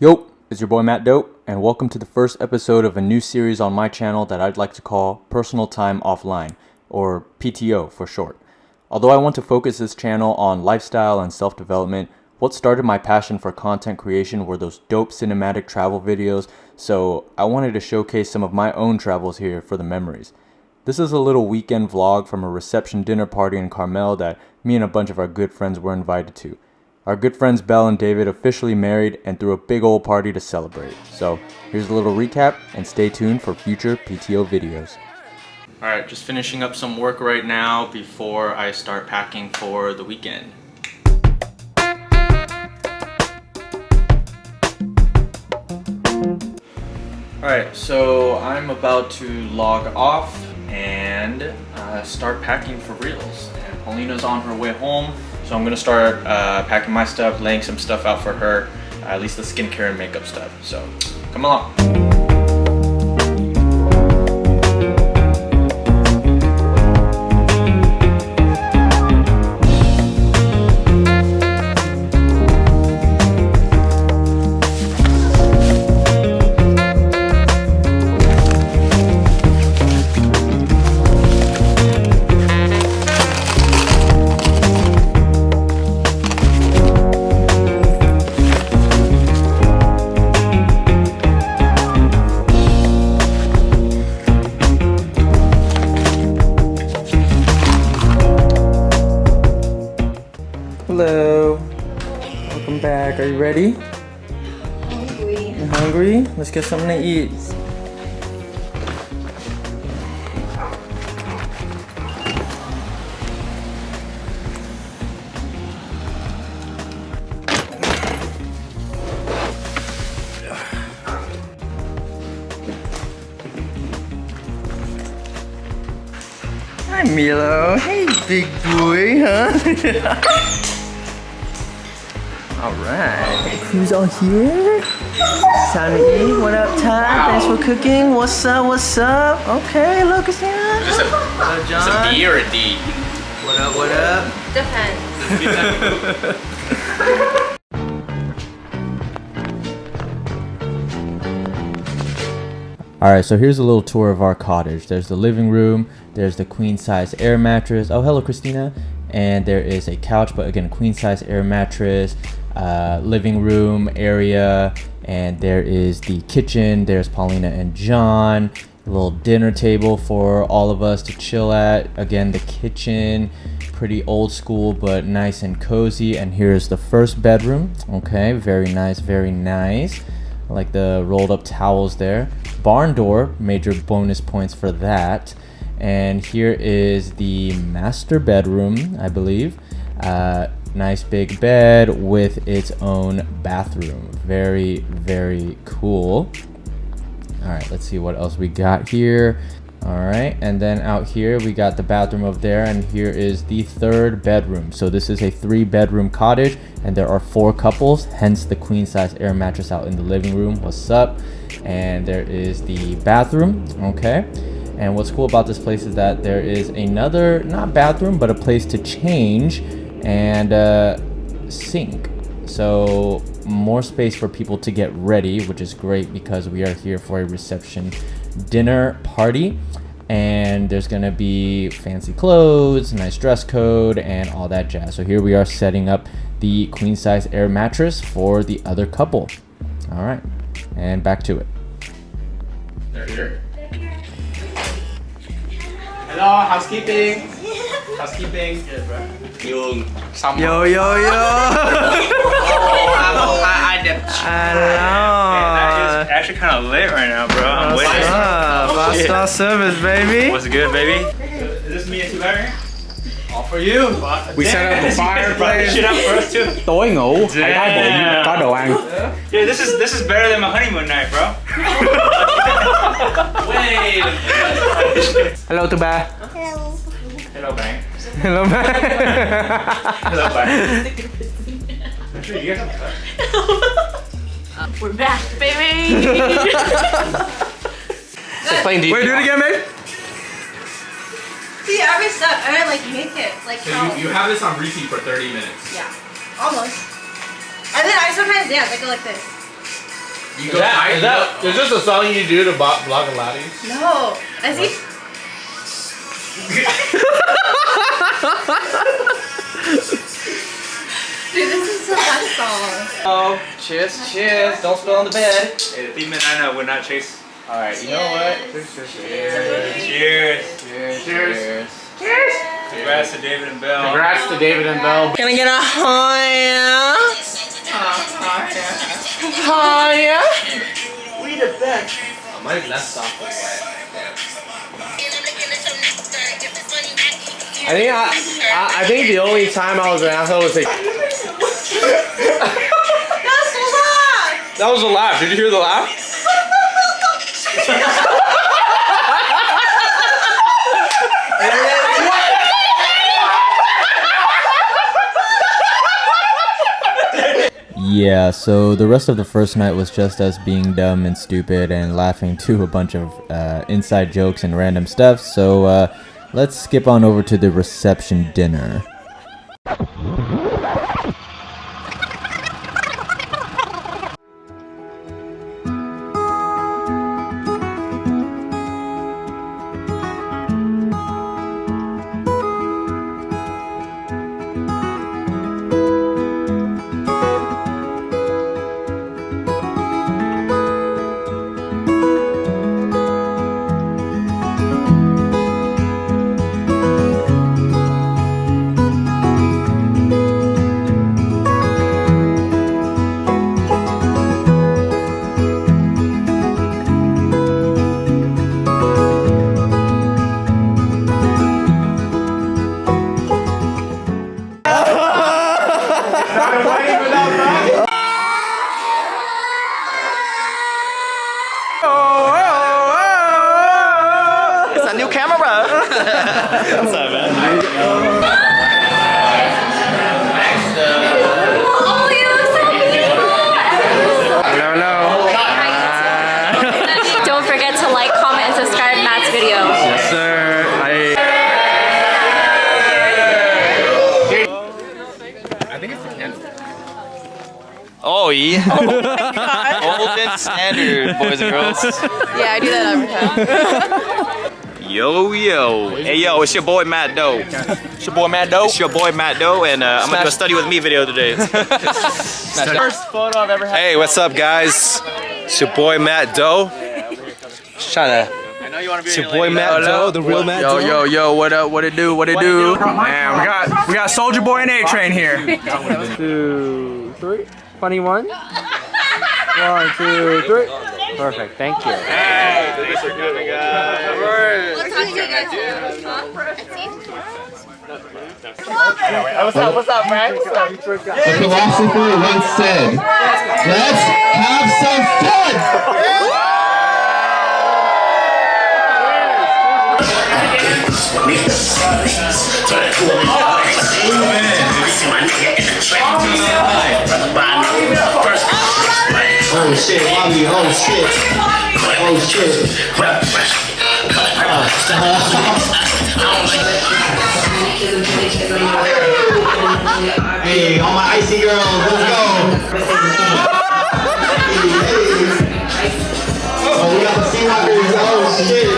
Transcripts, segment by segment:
Yo, it's your boy Matt Dope, and welcome to the first episode of a new series on my channel that I'd like to call Personal Time Offline, or PTO for short. Although I want to focus this channel on lifestyle and self-development, what started my passion for content creation were those dope cinematic travel videos, so I wanted to showcase some of my own travels here for the memories. This is a little weekend vlog from a reception dinner party in Carmel that me and a bunch of our good friends were invited to. Our good friends Belle and David officially married and threw a big old party to celebrate. So here's a little recap and stay tuned for future PTO videos. Alright, just finishing up some work right now before I start packing for the weekend. Alright, so I'm about to log off and start packing for reals. And Paulina's on her way home. So I'm gonna start packing my stuff, laying some stuff out for her, at least the skincare and makeup stuff. So come along. Hello. Welcome back. Are you ready? Hungry. You hungry? Let's get something to eat. Hi Milo. Hey big boy, huh? Alright, who's on here? Sunny, what up, Ty? Thanks for cooking. What's up, what's up? Okay, hello, Christina. Hello, John. It's a B or a D? What up, what up? Depends. Alright, so here's a little tour of our cottage. There's the living room, there's the queen size air mattress. Oh, hello, Christina. And there is a couch, but again, queen size air mattress, living room area, and there is the kitchen. There's Paulina and John, a little dinner table for all of us to chill at. Again, the kitchen, pretty old school, but nice and cozy. And here's the first bedroom. Okay, very nice, very nice. I like the rolled up towels there. Barn door, major bonus points for that. And here is the master bedroom, I believe. Nice big bed with its own bathroom. Very, very cool. All right, let's see what else we got here. All right, and then out here we got the bathroom over there, and here is the third bedroom. So this is a 3-bedroom cottage, and there are 4 couples, hence the queen size air mattress out in the living room. What's up? And there is the bathroom, okay? And what's cool about this place is that there is another, not bathroom, but a place to change and sink. So more space for people to get ready, which is great because we are here for a reception dinner party. And there's gonna be fancy clothes, nice dress code, and all that jazz. So here we are setting up the queen size air mattress for the other couple. All right, and back to it. They're here. Hello, housekeeping. Housekeeping. Yes, bro. Yung someone. Yo, yo, yo. I did. That is actually kind of lit right now, bro. I'm waiting. Five-star service, baby. What's good, baby? Is this me and two better? All for you. We set up the fireplace. Shit up for us too. Tối ngủ, hãy đói bụng, có đồ ăn. Yeah, this is better than my honeymoon night, bro. Wait. Hello tụi ba. Hello. Hello, bang. Hello ba. Hello, bang. Sure, you guys have We're back, baby. Explain to you. Wait, do it again, babe. See, I messed up. I didn't like make it. Like So how? you have this on repeat for 30 minutes. Yeah, almost. And then I sometimes dance. I go like this. Is this a song you do to block a laddie? No. I see. Dude, this is the best song. Oh, cheers, cheers. Don't spill on the bed. Hey, the theme and I know would not chase. Alright, you know what? Cheers. Cheers. Congrats to David and Belle. Congrats to David and Belle. Can I get a higher? Higher? We the best. My left soft was wet. I think the only time I was an asshole was like. That's the laugh! That was a laugh. Did you hear the laugh? Yeah, so the rest of the first night was just us being dumb and stupid and laughing to a bunch of inside jokes and random stuff. So let's skip on over to the reception dinner. It's a new camera. What's up, man? Oh, you look so beautiful! No. Don't forget to like, comment, and subscribe to Matt's video. Yes, sir. I think it's the 10th. Oh yeah. Oh my god. Golden standard, boys and girls. Yeah, I do that every time. Yo. Hey yo, it's your boy Matt Doe. It's your boy Matt Doe. It's your boy Matt Doe, and I'm gonna do a study with me video today. First photo I've ever had. Hey, what's up, guys? It's your boy Matt Doe. Trying to. It's your boy Matt Doe, the real Matt Doe. Yo, what up? What it do? Man, we got Soldier Boy and A-Train here. 1, 2, 3. Funny one. 1, 2, 3. Perfect. Thank you. Hey, thanks for coming, guys. What's up, Frank? The philosopher once said, let's have some fun! Oh shit, Bobby, oh shit. Oh shit. Hey, all my icy girls, let's go. Oh, we got the Seawalkers, oh shit.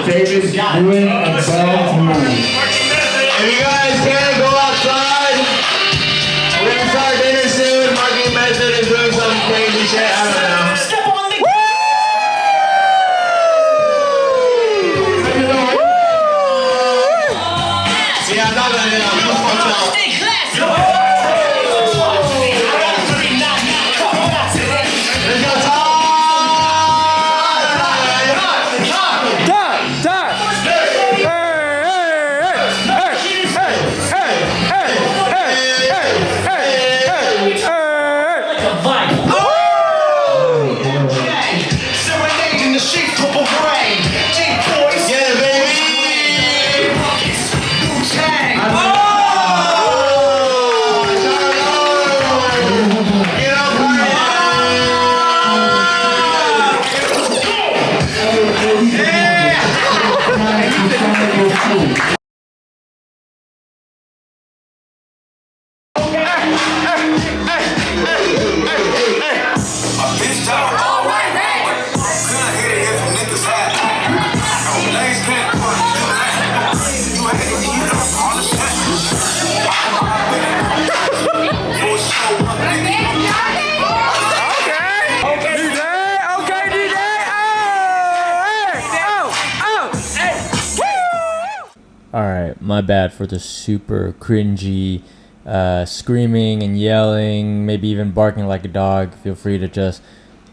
David and Belle movie. If you guys can go outside, we're gonna start dinner soon. Marketing method is doing some crazy shit. I don't know. Yeah, I'm not gonna do that. Let's go, Tom! Alright, my bad for the super cringy screaming and yelling, maybe even barking like a dog. Feel free to just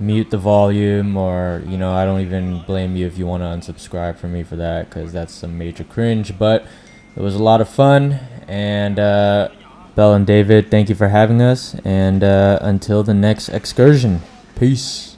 mute the volume, or, you know, I don't even blame you if you want to unsubscribe from me for that, because that's some major cringe. But it was a lot of fun, and Belle and David, thank you for having us, and until the next excursion, peace.